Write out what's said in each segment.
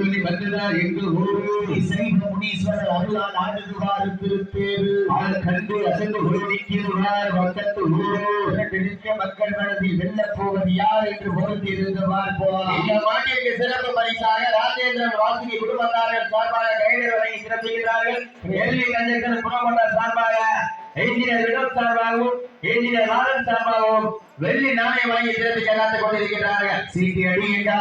ஊழி வந்துதான் எங்கள் ஊரு சைவ முனீஸ்வரர் அருளால் ஆடுதுவார் திருத்தேரு ஆள் கண்டு அசந்து நிற்கிறார் பக்கத்து ஊரு நிற்க மக்கள் மனதில் வெல்ல போவது யார் என்று பொருத்தி இருந்து பார்ப்போம். இந்த மாட்டிற்கு சிறப்பு பரிசாக ராஜேந்திரன் வாசுகி குடும்பத்தார்கள் சார்பாக கைது வழங்கி சிறப்பிக்கிறார்கள். எல்வி கஞ்சன் புறமண்டல் சார்பாக என்ஜினியர் வினோத் சார்பாகவும் என்ஜினியர் லாரன்ஸ் சார்பாகவும் வெள்ளி நாணயம் வழங்கி சிறப்பிக்க காத்துக் கொண்டிருக்கிறார்கள். சீட்டி அடியுங்கள்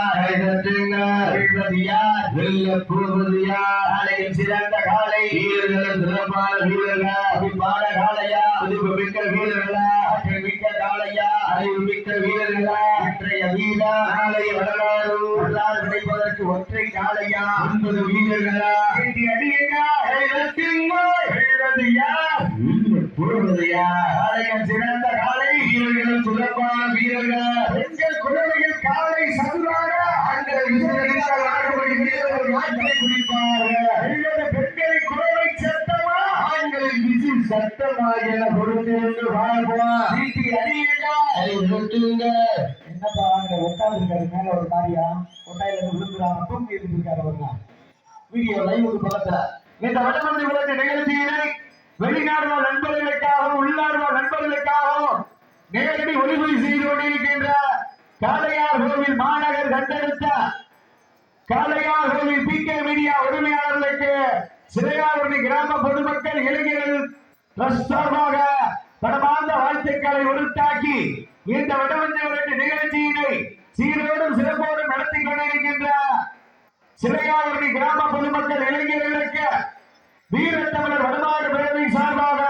சிறந்த காலை வீரர்களும் சிறப்பான வீரர்கள் பாட காலையா புதுப்பு மிக்க வீரர்களா ஆற்றல் மிக்க காலையா அறிவு மிக்க வீரர்களா இன்றைய வீரா நாளைய வரலாறு வரலாறு கிடைப்பதற்கு ஒற்றை காலையா 9 வீரர்களா சீட்டி அடியுங்கள் சிறந்த காலை வீரர்களும் சிறப்பான வீரர்கள் பெண்கள் குழந்தைகள் காலை சதுராக ஆண்கள் பெண்களை குழந்தை சத்தமா ஆண்களின் விசி சத்தமாக என பொறுத்து வாழ்வோம். சீட்டி அடியுங்க. என்னப்பா அங்க உட்கார்ந்து மேல ஒரு மாதிரியா கொட்டாயில விழுந்துறாங்க தூங்கி இருக்காரு அவருங்க வீடியோ லைவ் பக்கத்துல இந்த வடமந்திரி விளக்கு நிகழ்ச்சியினை வெளிநாடு நண்பர்களுக்காகவும் உள்நாடு நண்பர்களுக்காகவும் நேரடி ஒளிபரப்பு செய்து கொண்டிருக்கின்ற காளையார் கோவில் மாநகர் கண்டெடுத்த காளையார் கோவில் PK மீடியா உரிமையாளர்களுக்கு சிறையாவரணி கிராம பொதுமக்கள் இளைஞர்கள் சார்பாக பரமார்ந்த வாழ்த்துக்களை உறுத்தாக்கி இந்த வடமந்திரி நிகழ்ச்சியினை சீரோடும் சிறப்போடும் நடத்தி கொண்டிருக்கின்ற சிறையாவரணி கிராம பொதுமக்கள் இளைஞர்களுக்கு வீரத்தமிழர் வடநாடு பேரவை சார்பாக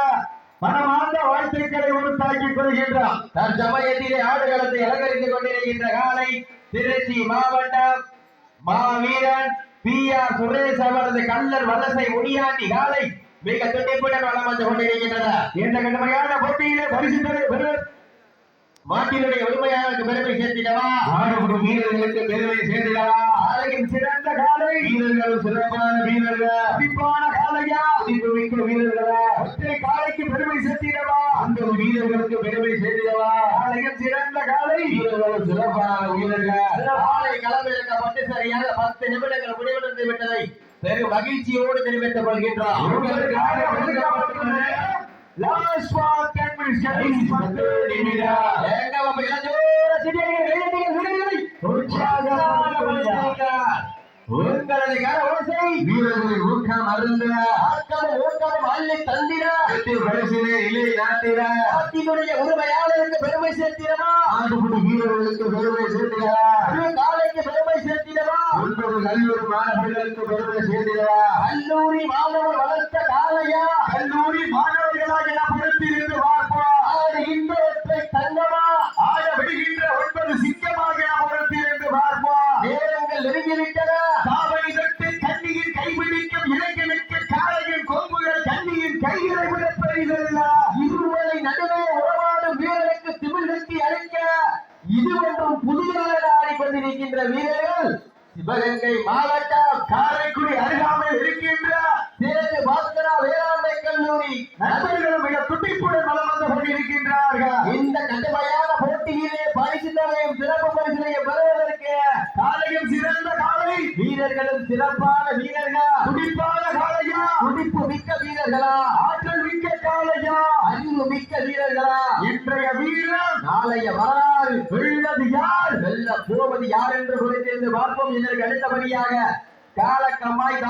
மனமார்ந்த வாழ்த்துக்களை உறுத்தாக்கிக் கொள்கின்றார். தற்சமயத்திலே ஆடுகளத்தை அலங்கரித்துக் கொண்டிருக்கின்ற காலை திருச்சி மாவட்டம் மாவீரன் PR சுரேஷ் அவரது கல்லர் வலசை முனியாண்டி காலை மிக துடிப்புடன் வளம் வந்து கொண்டிருக்கின்றன. இந்த கடுமையான போட்டியிலே பரிசு பெறுவது மாட்டினுடைய உரிமையாளருக்கு பெருமை சேர்த்திடவா ஆடுபடும் வீரர்களுக்கு பெருமை சேர்த்திடவா ஆலையின் சிறந்த காலை வீரர்கள் சிறப்பான வீரர்கள் துடிப்பான காலையா துடிப்பு மிக்க வீரர்களா ஒற்றை காலைக்கு பெருமை சேர்த்திடவா அந்த வீரர்களுக்கு பெருமை சேர்த்திடவா ஆலையின் சிறந்த காலை வீரர்கள் சிறப்பான வீரர்கள் ஆலை களமிறக்கப்பட்டு சரியாக 10 நிமிடங்கள் முடிவடைந்து விட்டதை பெரும் மகிழ்ச்சியோடு தெரிவித்துக் கொள்கின்றார். Last for 10 minutes. வீரர்களின் ஊக்கம் அருந்த ஊக்கம் அள்ளி தந்திர இலை நாட்டிட அத்தினுடைய உரிமையாளருக்கு பெருமை சேர்த்திடவா ஆண்டுபடி வீரர்களுக்கு பெருமை சேர்த்திடவா காலைக்கு பெருமை சேர்த்திடவா 9 கல்லூரி மாணவர்களுக்கு பெருமை சேர்த்திடவா கல்லூரி மாணவர் வளர்த்த காலையா கல்லூரி மாணவர்களாக நாம் பொறுத்திருந்து பார்ப்போம் ஆடுகின்ற ஒற்றை தங்கமா ஆட விடுகின்ற 9 சிங்கமாக நாம் பொறுத்திருந்து பார்ப்போம். நேரங்கள் நெருங்கிவிட்டன. காவடி தொட்டு கண்ணியின் கைபிடிக்கும் இளைஞனுக்கு காலையின் கொம்புகள் கண்ணியின் கைகளை விட பெரிதல்ல. இருவரை நடுவே உறவாடும் வீரருக்கு திமிழ் கட்டி அழைக்க இது ஒன்றும் புதிதாக ஆடிக்கொண்டிருக்கின்ற வீரர்கள் சிவகங்கை மாவட்டம் காரைக்குடி அருகாமையில் இருக்கின்ற தேசிய பாஸ்கரா வேளாண்மை கல்லூரி நண்பர்களும் மிக துடிப்புடன் வளம் வந்து கொண்டிருக்கின்றார்கள். இந்த கடுமையான போட்டியிலே பரிசு தொகையும் சிறப்பு பரிசுகளையும் பெறுவதற்கு காலையும் சிறந்த காலை வீரர்களும் சிறப்பான வீரர்கள் துடிப்பான காலையா துடிப்பு மிக்க வீரர்களா ஆற்றல் மிக்க காலையா அறிவு மிக்க வீரர்களா இன்றைய வீரர் நாளைய வரலாறு வெல்வது யார் வெல்ல போவது யார் என்று குறித்து பார்ப்போம். இதற்கு அடுத்தபடியாக காலக்கம்மாய்